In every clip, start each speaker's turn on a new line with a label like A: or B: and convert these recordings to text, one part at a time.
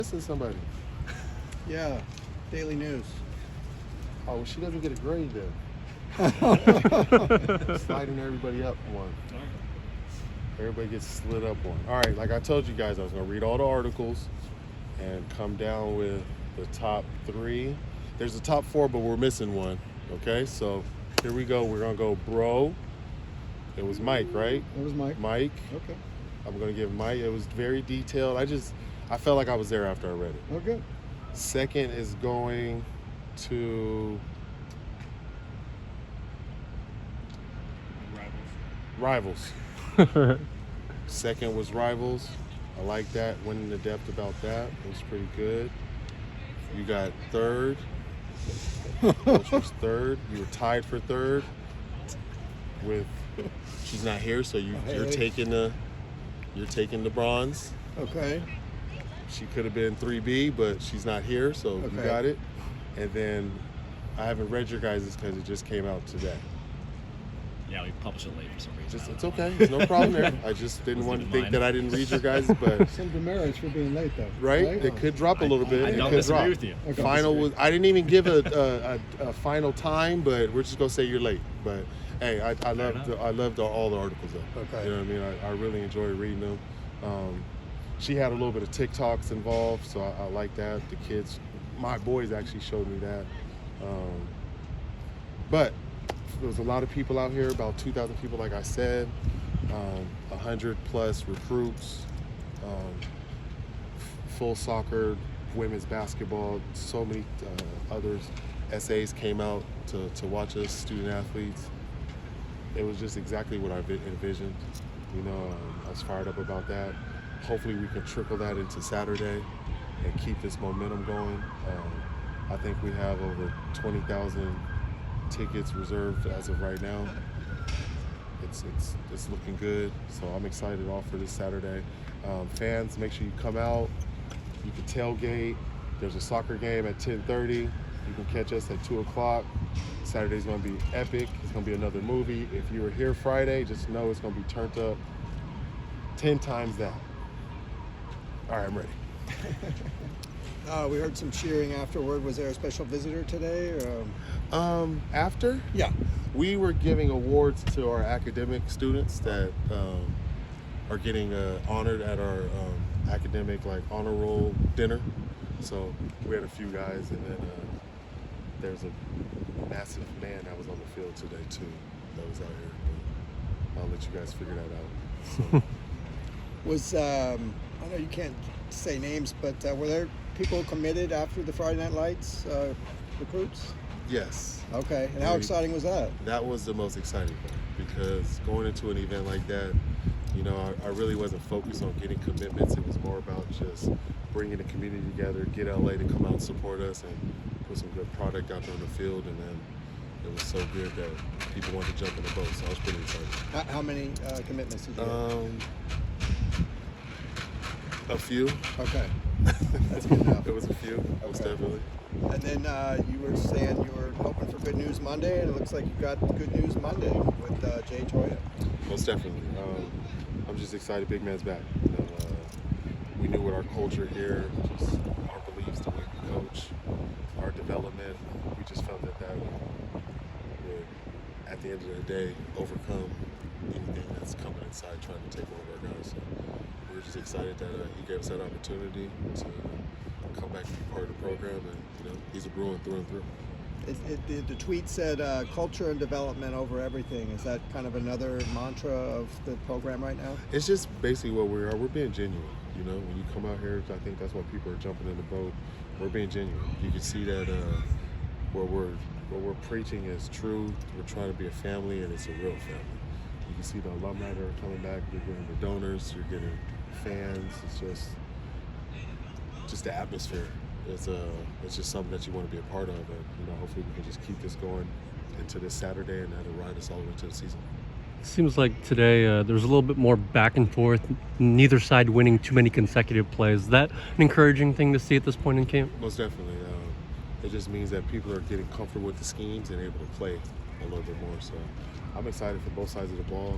A: missing somebody.
B: Yeah, Daily News.
A: Oh, well, she doesn't get a grade then. Sliding everybody up one. Everybody gets slid up one. All right, like I told you guys, I was going to read all the articles and come down with the top 3. There's the top 4, but we're missing one. Okay, so here we go. We're going to go bro. It was Mike, right?
B: It was Mike.
A: Mike.
B: Okay.
A: I'm going to give Mike. It was very detailed. I felt like I was there after I read it.
B: Okay.
A: Second is going to Rivals. Second was Rivals. I like that. Went into depth about that. It was pretty good. You got third. Which was third. You were tied for third with she's not here, so you're taking the bronze.
B: Okay.
A: She could have been 3B, but she's not here, so
B: Okay.
A: you got it. And then I haven't read your guys' because it just came out today.
C: Yeah, we published it late for some reason.
A: It's okay. There's no problem there. I just didn't want to think that I didn't read your guys, but
B: Some demerits for being late, though.
A: right? It could drop a little bit.
C: I
A: It
C: don't
A: could
C: disagree
A: drop.
C: with you.
B: Okay.
A: Final was. I didn't even give a final time, but we're just gonna say you're late. But hey, I loved all the articles though.
B: Okay.
A: You know what I mean? I really enjoyed reading them. She had a little bit of TikToks involved, so I like that. The kids, my boys actually showed me that. But there was a lot of people out here, about 2,000 people, like I said, 100 plus recruits, full soccer, women's basketball, so many others. SAs came out to watch us, student athletes. It was just exactly what I envisioned. You know, I was fired up about that. Hopefully we can trickle that into Saturday and keep this momentum going. I think we have over 20,000 tickets reserved as of right now. It's looking good, so I'm excited all for this Saturday. Fans, make sure you come out. You can tailgate. There's a soccer game at 10:30. You can catch us at 2 o'clock. Saturday's gonna be epic. It's gonna be another movie. If you were here Friday, just know it's gonna be turned up 10 times that. All right, I'm ready.
B: We heard some cheering afterward. Was there a special visitor today? Or,
A: After?
B: Yeah.
A: We were giving awards to our academic students that are getting honored at our academic honor roll dinner. So we had a few guys, and then there's a massive man that was on the field today too that was out here. But I'll let you guys figure that out. So.
B: Was I know you can't say names, but were there people committed after the Friday Night Lights recruits?
A: Yes.
B: Okay. And how exciting was that?
A: That was the most exciting part, because going into an event like that, you know, I really wasn't focused on getting commitments. It was more about just bringing the community together, get LA to come out and support us, and put some good product out there on the field. And then it was so good that people wanted to jump in the boat. So I was pretty excited.
B: How many commitments did you
A: A few.
B: Okay. That's good enough.
A: It was a few, most definitely.
B: And then you were saying you were hoping for good news Monday, and it looks like you got good news Monday with Jay Toya.
A: Most definitely. I'm just excited big man's back. You know, we knew what our culture here, just our beliefs, the way we coach, our development, we just felt that would, at the end of the day, overcome anything that's coming inside trying to take one of our guys. So we were just excited that he gave us that opportunity to come back and be part of the program, and you know, he's a Bruin through and through.
B: The tweet said culture and development over everything. Is that kind of another mantra of the program right now?
A: It's just basically what we are. We're being genuine. You know, when you come out here, I think that's why people are jumping in the boat. We're being genuine. You can see that what we're preaching is true. We're trying to be a family, and it's a real family. You can see the alumni that are coming back. You're getting the donors. You're getting fans. It's just the atmosphere. It's just something that you want to be a part of, and you know, hopefully we can just keep this going into this Saturday, and that'll ride us all the way to the season.
D: It seems like today there was a little bit more back and forth, neither side winning too many consecutive plays. Is that an encouraging thing to see at this point in camp?
A: Most definitely. It just means that people are getting comfortable with the schemes and able to play a little bit more. So I'm excited for both sides of the ball.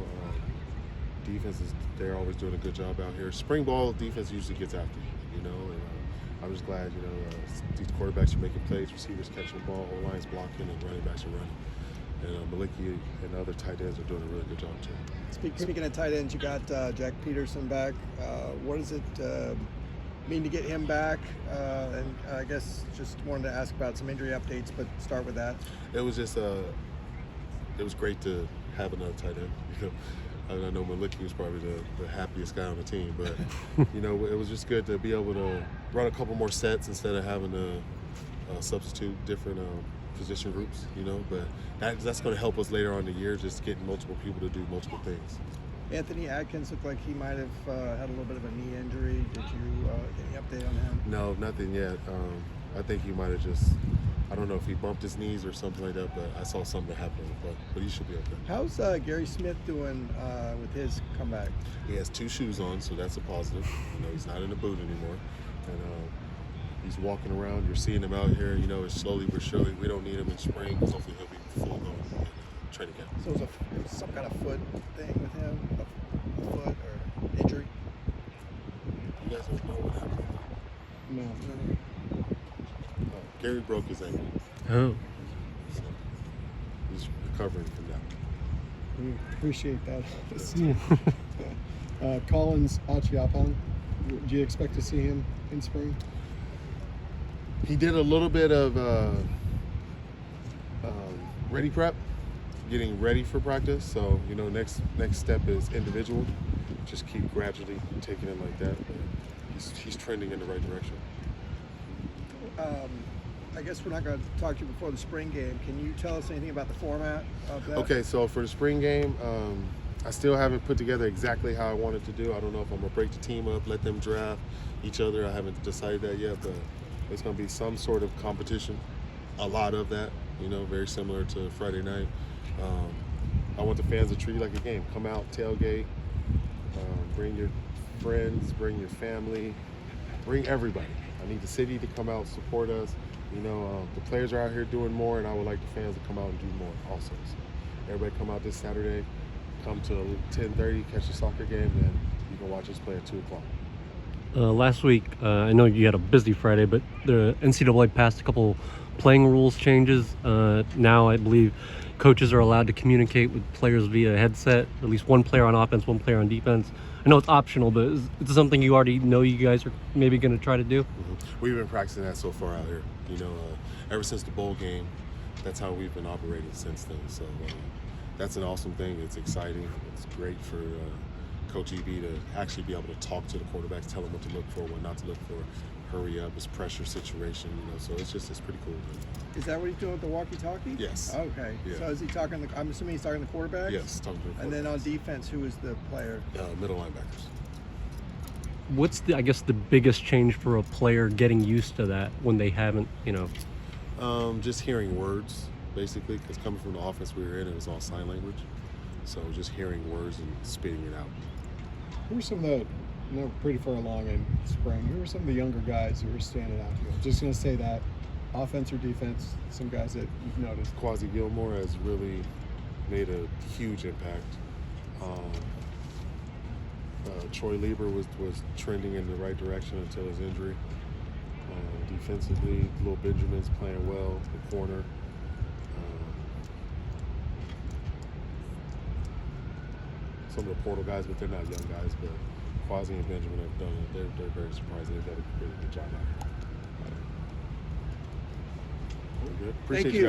A: Defense they're always doing a good job out here. Spring ball defense usually gets after you, you know, and I'm just glad, you know, these quarterbacks are making plays, receivers catching the ball, O-line's blocking, and running backs are running. And Maliki and other tight ends are doing a really good job too.
B: Speaking of tight ends, you got Jack Peterson back. What does it mean to get him back? And I guess just wanted to ask about some injury updates, but start with that.
A: It was just it was great to have another tight end. You know, I know Maliki was probably the happiest guy on the team, but you know, it was just good to be able to run a couple more sets instead of having to substitute different position groups. You know, but that's going to help us later on in the year, just getting multiple people to do multiple things.
B: Anthony Atkins looked like he might have had a little bit of a knee injury. Did you get any update on him?
A: No, nothing yet. I think he might have just, I don't know if he bumped his knees or something like that, but I saw something happen. But he should be okay.
B: How's Gary Smith doing with his comeback?
A: He has 2 shoes on, so that's a positive. You know, he's not in the boot anymore, and he's walking around. You're seeing him out here. You know, it's slowly but surely. We don't need him in spring. Hopefully, he'll be full going in training camp.
B: So it was some kind of foot thing with him, a foot or injury?
A: You guys don't know what happened?
B: No.
A: Gary broke his ankle.
D: Oh.
A: So he's recovering from that.
E: We appreciate that. Collins Achiapong, do you expect to see him in spring?
A: He did a little bit of ready prep, getting ready for practice. So, you know, next step is individual. Just keep gradually taking it like that. But he's trending in the right direction.
B: I guess we're not going to talk to you before the spring game. Can you tell us anything about the format of that?
A: Okay, so for the spring game, I still haven't put together exactly how I want it to do. I don't know if I'm going to break the team up, let them draft each other. I haven't decided that yet, but it's going to be some sort of competition. A lot of that, you know, very similar to Friday night. I want the fans to treat it like a game. Come out, tailgate, bring your friends, bring your family, bring everybody. I need the city to come out, support us. You know, the players are out here doing more, and I would like the fans to come out and do more also. So everybody come out this Saturday, come to 10:30, catch the soccer game, and you can watch us play at 2 o'clock.
D: Last week, I know you had a busy Friday, but the NCAA passed a couple playing rules changes. Now I believe coaches are allowed to communicate with players via headset, at least one player on offense, one player on defense. I know it's optional, but is it something you already know you guys are maybe going to try to do?
A: Mm-hmm. We've been practicing that so far out here. You know, ever since the bowl game, that's how we've been operating since then. So that's an awesome thing. It's exciting. It's great for Coach EB to actually be able to talk to the quarterbacks, tell them what to look for, what not to look for, hurry up, it's pressure situation, you know, so it's pretty cool.
B: Is that what he's doing with the walkie-talkie?
A: Yes.
B: Okay.
A: Yeah.
B: So is he talking, I'm assuming he's talking to the quarterbacks?
A: Yes, talking to the quarterbacks.
B: And then on defense, who is the player?
A: Middle linebackers.
D: What's the biggest change for a player getting used to that when they haven't, you know?
A: Just hearing words, basically, because coming from the offense we were in, it was all sign language. So just hearing words and spitting it out.
E: Who are some of the, you know, pretty far along in spring, who are some of the younger guys who are standing out here? Just going to say that, offense or defense, some guys that you've noticed.
A: Quasi Gilmore has really made a huge impact. Troy Lieber was trending in the right direction until his injury. Defensively, Lil Benjamin's playing well, the corner. Some of the portal guys, but they're not young guys. But Quasi and Benjamin have done it. They're very surprising. They've done a really good job out here. Very good. Appreciate
B: Thank
A: you.
B: you.